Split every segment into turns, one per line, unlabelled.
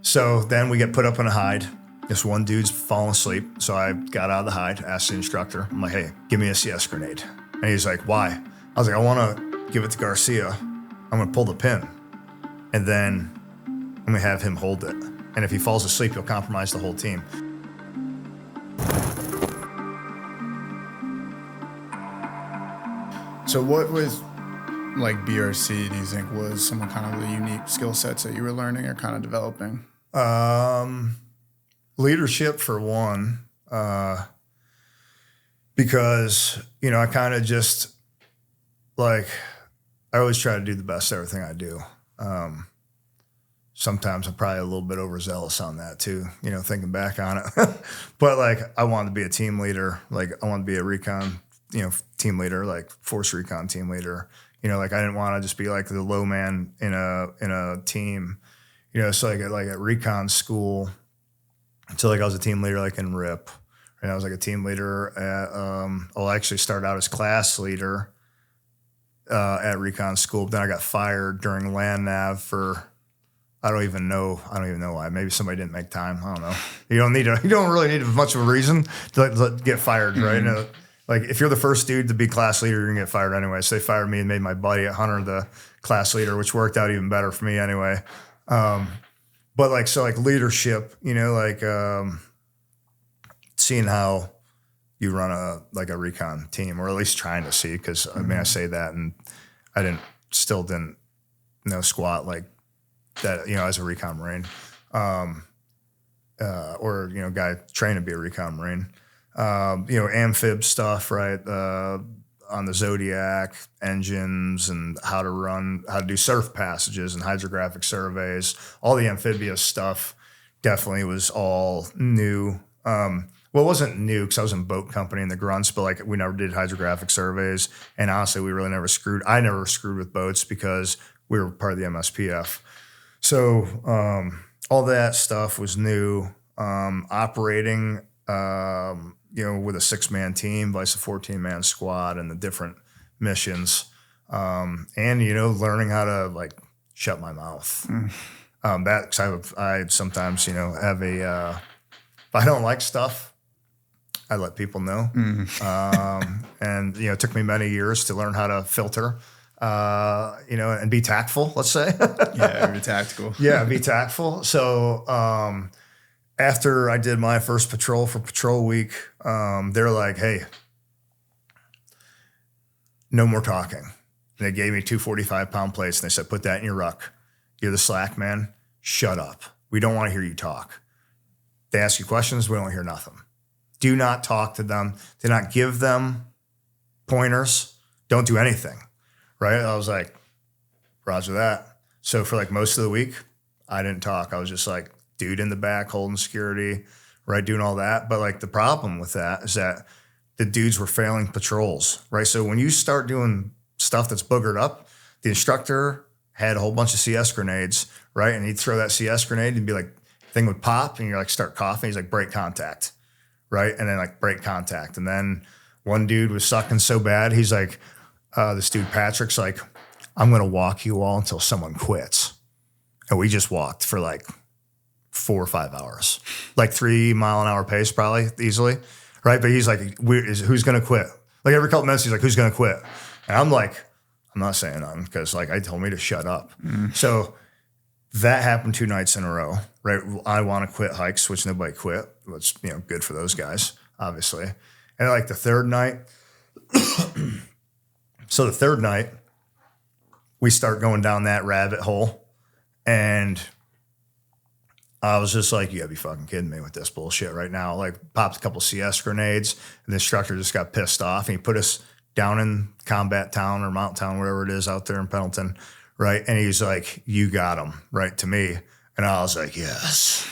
So then we get put up in a hide. This one dude's falling asleep. So I got out of the hide, asked the instructor. I'm like, hey, give me a CS grenade. And he's like, why? I was like, I want to give it to Garcia. I'm going to pull the pin. And then I'm going to have him hold it. And if he falls asleep, he'll compromise the whole team.
So what was, like, BRC, do you think was some kind of the unique skill sets that you were learning or kind of developing?
Leadership, for one, because, you know, I kind of just, like, I always try to do the best at everything I do. Sometimes I'm probably a little bit overzealous on that too, you know, thinking back on it. But, like, I wanted to be a team leader. Like, I wanted to be a recon, you know, team leader, like force recon team leader. You know, like, I didn't want to just be like the low man in a team. You know, so like at recon school, so like I was a team leader like in RIP, and I was like a team leader at I actually started out as class leader at recon school, but then I got fired during land nav for I don't even know why. Maybe somebody didn't make time. I don't know. You don't really need much of a reason to get fired, right? Mm-hmm. Like, if you're the first dude to be class leader, you're gonna get fired anyway. So they fired me and made my buddy at Hunter the class leader, which worked out even better for me anyway. But like, so like leadership, you know, like seeing how you run a recon team, or at least trying to see, because I mean, I say that and I still didn't know squat like that, you know, as a Recon Marine, or, you know, guy trained to be a Recon Marine. You know, amphib stuff, right? On the Zodiac, engines, and how to do surf passages and hydrographic surveys. All the amphibious stuff definitely was all new. Well, it wasn't new because I was in boat company in the grunts, but like, we never did hydrographic surveys. And honestly, we really never screwed. I never screwed with boats because we were part of the MSPF. So all that stuff was new. Operating, you know, with a 6-man team, vice a 14-man squad, and the different missions, and, you know, learning how to like shut my mouth. That, cause I sometimes, you know, have if I don't like stuff, I let people know. And, you know, it took me many years to learn how to filter, you know, and be tactful, let's say.
Yeah, be tactical.
Yeah, be tactful. So, after I did my first patrol for patrol week, they're like, hey, no more talking. And they gave me 2 45-pound plates, and they said, put that in your ruck. You're the slack man. Shut up. We don't want to hear you talk. They ask you questions. We don't hear nothing. Do not talk to them. Do not give them pointers. Don't do anything, right? I was like, roger that. So for like most of the week, I didn't talk. I was just like, dude in the back holding security, right, doing all that. But like, the problem with that is that the dudes were failing patrols, right? So when you start doing stuff that's boogered up, the instructor had a whole bunch of CS grenades, right? And he'd throw that CS grenade and be like, thing would pop, and you're like, start coughing. He's like, break contact, right? And then like, break contact. And then one dude was sucking so bad, he's like, this dude Patrick's like, I'm gonna walk you all until someone quits. And we just walked for like 4 or 5 hours, like 3 mile an hour pace, probably easily, right? But he's like, who's going to quit? Like every couple minutes, he's like, who's going to quit? And I'm like, I'm not saying nothing, because like, I told me to shut up. So that happened 2 nights in a row, right? I want to quit hikes, which nobody quit. Which, you know, good for those guys, obviously. And like the third night, so the third night, we start going down that rabbit hole, and I was just like, you gotta be fucking kidding me with this bullshit right now. Like, popped a couple CS grenades, and the instructor just got pissed off, and he put us down in Combat Town or Mount Town, whatever it is out there in Pendleton, right? And he's like, you got him, right, to me. And I was like, yes.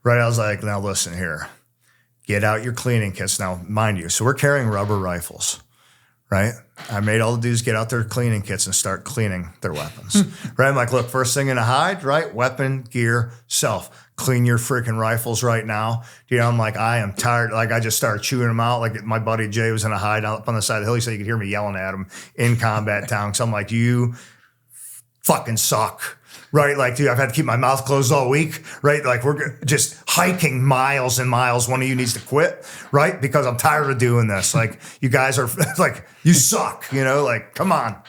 Right, I was like, now listen here. Get out your cleaning kits. Now, mind you, so we're carrying rubber rifles, right? I made all the dudes get out their cleaning kits and start cleaning their weapons, right? I'm like, look, first thing in a hide, right? Weapon, gear, self. Clean your freaking rifles right now. You know, I'm like, I am tired. Like, I just started chewing them out. Like, my buddy Jay was in a hide up on the side of the hill. He said you could hear me yelling at him in Combat Town. So I'm like, you fucking suck. right? Like, dude, I've had to keep my mouth closed all week, right? Like, we're just hiking miles and miles. One of you needs to quit, right? Because I'm tired of doing this. Like, you guys are like, you suck, you know, like, come on.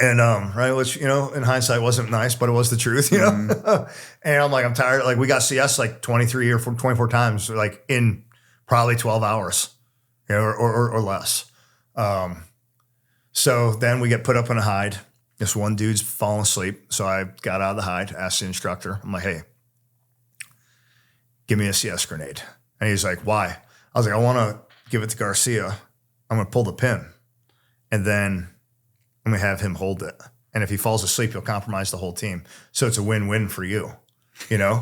And, right, which, you know, in hindsight wasn't nice, but it was the truth, you know? And I'm like, I'm tired. Like, we got CS like 23 or 24 times, like in probably 12 hours, you know, or less. So then we get put up in a hide. This one dude's falling asleep. So I got out of the hide, asked the instructor. I'm like, hey, give me a CS grenade. And he's like, why? I was like, I want to give it to Garcia. I'm going to pull the pin. And then I'm going to have him hold it. And if he falls asleep, he'll compromise the whole team. So it's a win-win for you, you know?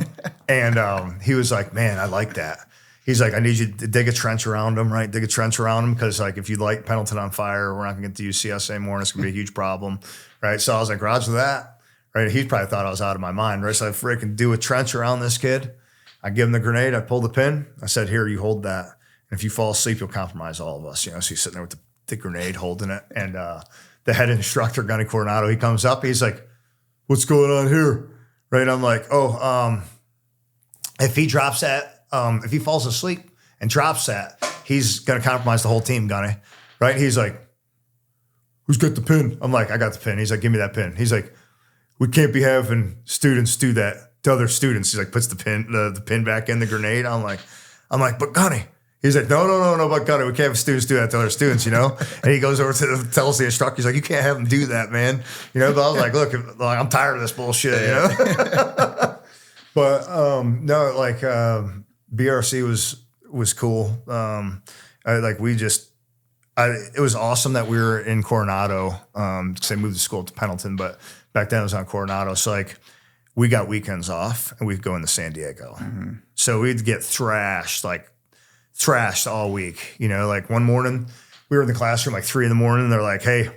And he was like, man, I like that. He's like, I need you to dig a trench around him, right? Dig a trench around him because, like, if you light Pendleton on fire, we're not going to get to use CS anymore, and it's going to be a huge problem, right? So I was like, roger that, right? He probably thought I was out of my mind, right? So I freaking do a trench around this kid. I give him the grenade. I pull the pin. I said, here, you hold that. And if you fall asleep, you'll compromise all of us, you know? So he's sitting there with the grenade holding it. And the head instructor, Gunny Coronado, he comes up. He's like, what's going on here? Right? I'm like, if he drops that, if he falls asleep and drops that, he's going to compromise the whole team, Gunny. Right? He's like, who's got the pin? I'm like, I got the pin. He's like, give me that pin. He's like, we can't be having students do that to other students. He's like, puts the pin back in the grenade. I'm like, but Gunny. He's like, no, but Gunny, we can't have students do that to other students, you know? And he goes over to tells the instructor, he's like, you can't have them do that, man. You know, but I was like, look, I'm tired of this bullshit, you know? But no, like BRC was cool. It was awesome that we were in Coronado. Because I moved to school to Pendleton, but back then it was on Coronado. So like we got weekends off and we'd go into San Diego. Mm-hmm. So we'd get thrashed all week. You know, like one morning we were in the classroom like 3 a.m. They're like, hey,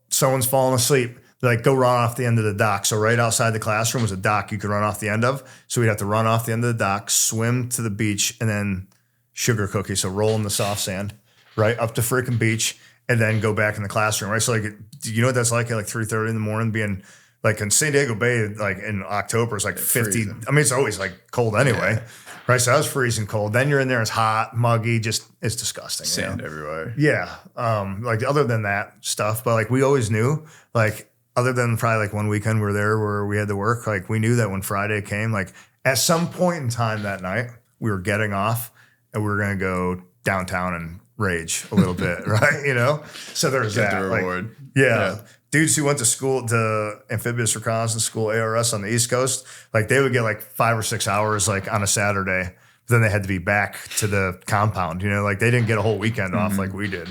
someone's falling asleep. They're like, go run off the end of the dock. So right outside the classroom was a dock you could run off the end of. So we'd have to run off the end of the dock, swim to the beach, and then sugar cookie. So roll in the soft sand, right up to freaking beach, and then go back in the classroom, right? So like, you know what that's like at like 3:30 in the morning, being like in San Diego Bay, like in October, it's like 50. Freezing. I mean, it's always like cold anyway, right? So I was freezing cold. Then you're in there, it's hot, muggy, just it's disgusting.
Sand everywhere.
Yeah. Like other than that stuff, but like we always knew, like other than probably like one weekend we were there where we had to work, like we knew that when Friday came, like at some point in time that night, we were getting off and we were going to go downtown and rage a little bit, right? You know? So there's
Get
that.
the reward.
Like, yeah. Dudes who went to school, to amphibious reconnaissance school, ARS on the East Coast, like they would get like 5 or 6 hours like on a Saturday. But then they had to be back to the compound, you know, like they didn't get a whole weekend off like we did.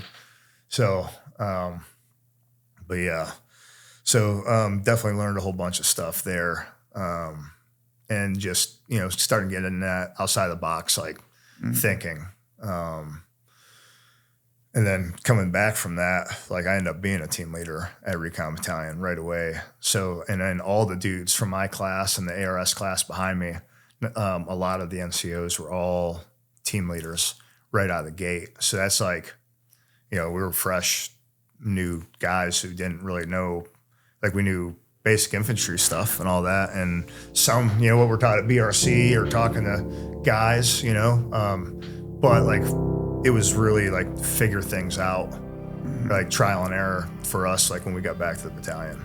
So, but yeah. So definitely learned a whole bunch of stuff there. And just, you know, starting getting that outside the box, like thinking. And then coming back from that, like I ended up being a team leader at Recon Battalion right away. So, and then all the dudes from my class and the ARS class behind me, a lot of the NCOs were all team leaders right out of the gate. So that's like, you know, we were fresh, new guys who didn't really know, like we knew basic infantry stuff and all that. And some, you know, what we're taught at BRC or talking to guys, you know, but like, it was really like figure things out, like trial and error for us, like when we got back to the battalion.